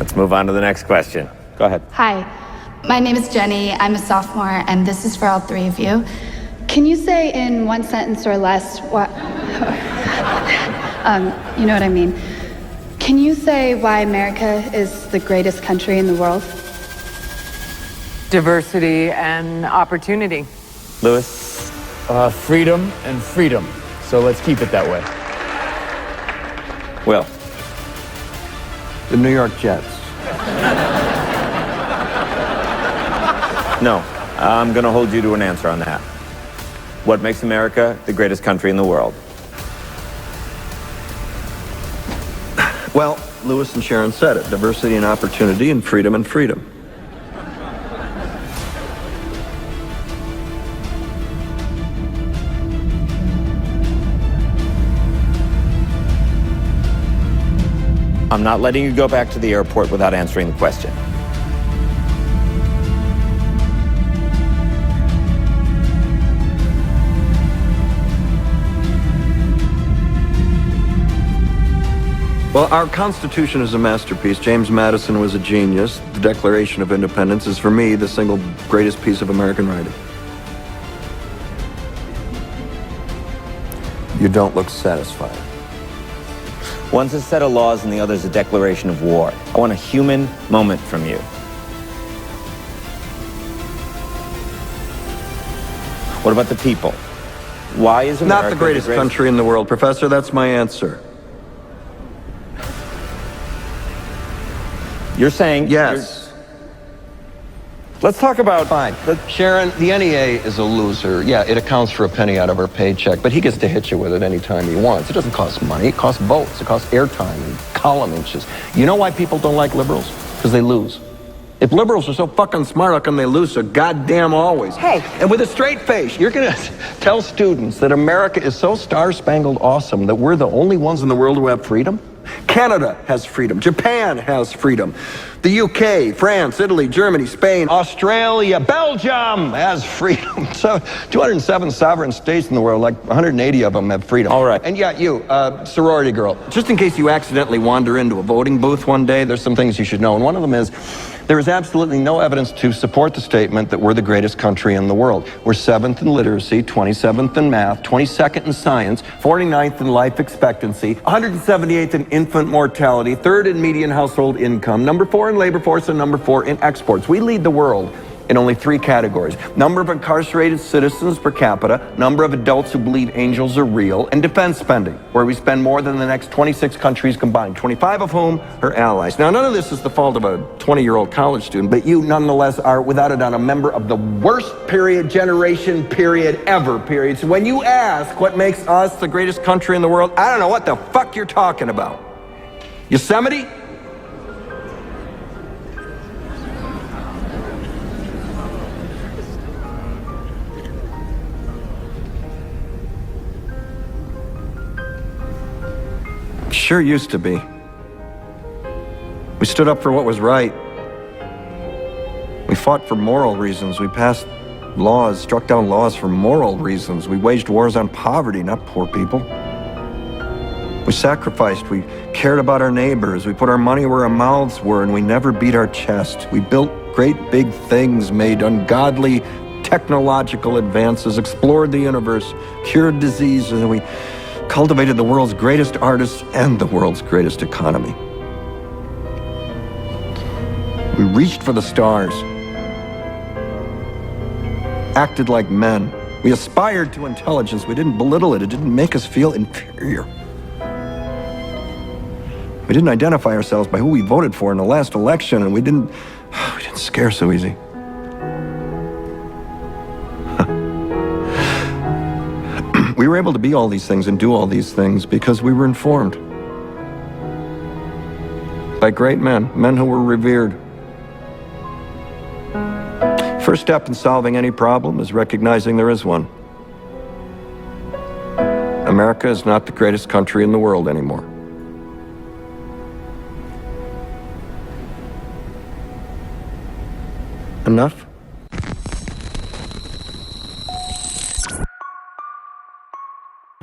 Let's move on to the next question. Go ahead. Hi, my name is Jenny. I'm a sophomore, and this is for all three of you. Can you say in one sentence or less what... you know what I mean. Can you say why America is the greatest country in the world? Diversity and opportunity. Lewis? Freedom and freedom. So let's keep it that way. Will? The New York Jets. No, I'm going to hold you to an answer on that. What makes America the greatest country in the world? Well, Lewis and Sharon said it. Diversity and opportunity and freedom and freedom. I'm not letting you go back to the airport without answering the question. Well, our Constitution is a masterpiece. James Madison was a genius. The Declaration of Independence is, for me, the single greatest piece of American writing. You don't look satisfied. One's a set of laws and the other's a declaration of war. I want a human moment from you. What about the people? Why is America Not the greatest country in the world, Professor. That's my answer. You're saying... Yes. Let's talk about... Fine. Sharon, the NEA is a loser. Yeah, it accounts for a penny out of our paycheck, but he gets to hit you with it anytime he wants. It doesn't cost money. It costs votes. It costs airtime and column inches. You know why people don't like liberals? Because they lose. If liberals are so fucking smart, how come they lose so goddamn always? Hey, and with a straight face, you're going to tell students that America is so star-spangled awesome that we're the only ones in the world who have freedom? Canada has freedom. Japan has freedom. The UK, France, Italy, Germany, Spain, Australia, Belgium has freedom. So 207 sovereign states in the world, like 180 of them have freedom. All right. And yeah, you, sorority girl. Just in case you accidentally wander into a voting booth one day, There's some things you should know, and one of them is there is absolutely no evidence to support the statement that we're the greatest country in the world. We're 7th in literacy, 27th in math, 22nd in science, 49th in life expectancy, 178th in infant mortality, 3rd in median household income, number 4 in labor force, and number 4 in exports. We lead the world in only 3 categories: number of incarcerated citizens per capita, number of adults who believe angels are real, and defense spending, where we spend more than the next 26 countries combined, 25 of whom are allies. Now, none of this is the fault of a 20-year-old college student, but you nonetheless are, without a doubt, a member of the worst generation ever. So when you ask what makes us the greatest country in the world, I don't know what the fuck you're talking about. Yosemite? Sure used to be. We stood up for what was right. We fought for moral reasons. We passed laws, struck down laws for moral reasons. We waged wars on poverty, not poor people. We sacrificed. We cared about our neighbors. We put our money where our mouths were, and we never beat our chest. We built great big things, made ungodly technological advances, explored the universe, cured diseases, and we cultivated the world's greatest artists and the world's greatest economy. We reached for the stars, acted like men. We aspired to intelligence. We didn't belittle it. It didn't make us feel inferior. We didn't identify ourselves by who we voted for in the last election, and we didn't scare so easy. We were able to be all these things and do all these things because we were informed by great men who were revered. First step in solving any problem is recognizing there is one. America is not the greatest country in the world anymore. Enough?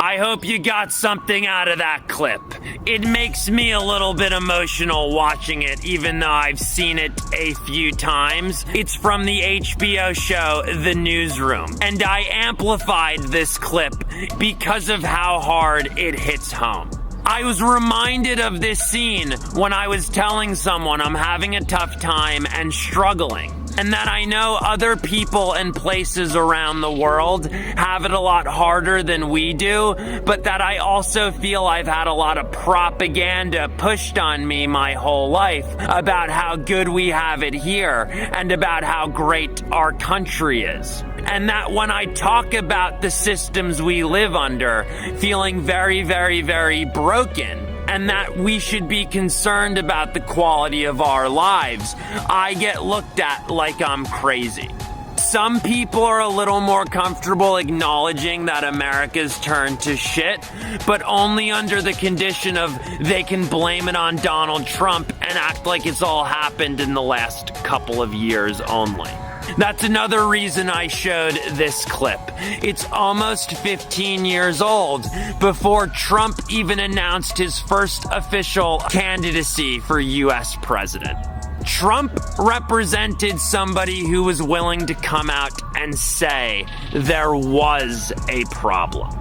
I hope you got something out of that clip. It makes me a little bit emotional watching it, even though I've seen it a few times. It's from the HBO show, The Newsroom. And I amplified this clip because of how hard it hits home. I was reminded of this scene when I was telling someone I'm having a tough time and struggling, and that I know other people and places around the world have it a lot harder than we do, but that I also feel I've had a lot of propaganda pushed on me my whole life about how good we have it here and about how great our country is. And that when I talk about the systems we live under feeling very, very, very broken, and that we should be concerned about the quality of our lives, I get looked at like I'm crazy. Some people are a little more comfortable acknowledging that America's turned to shit, but only under the condition of they can blame it on Donald Trump and act like it's all happened in the last couple of years only. That's another reason I showed this clip. It's almost 15 years old, before Trump even announced his first official candidacy for US president. Trump represented somebody who was willing to come out and say there was a problem.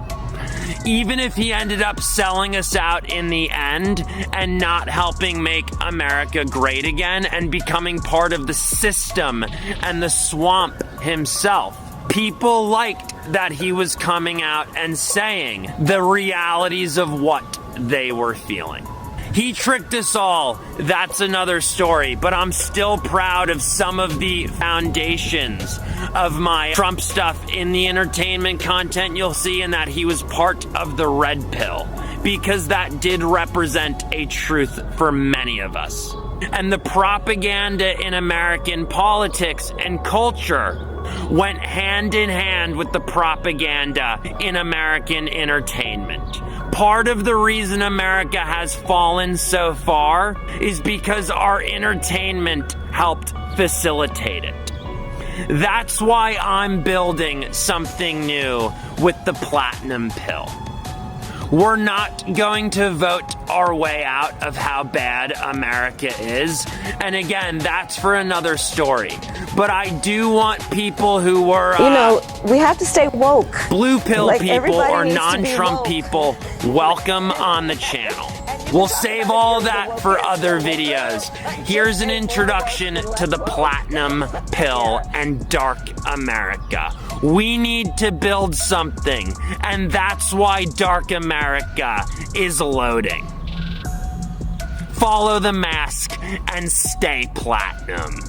Even if he ended up selling us out in the end and not helping make America great again and becoming part of the system and the swamp himself, people liked that he was coming out and saying the realities of what they were feeling. He tricked us all, that's another story, but I'm still proud of some of the foundations of my Trump stuff in the entertainment content you'll see, and that he was part of the red pill, because that did represent a truth for many of us. And the propaganda in American politics and culture went hand in hand with the propaganda in American entertainment. Part of the reason America has fallen so far is because our entertainment helped facilitate it. That's why I'm building something new with the platinum pill. We're not going to vote our way out of how bad America is. And again, that's for another story. But I do want people who were, we have to stay woke. Blue pill Like, people everybody or needs to be non-Trump woke. people, welcome on the channel. We'll save all that for other videos. Here's an introduction to the platinum pill and dark America. We need to build something, and that's why dark America is loading. Follow the mask and stay platinum.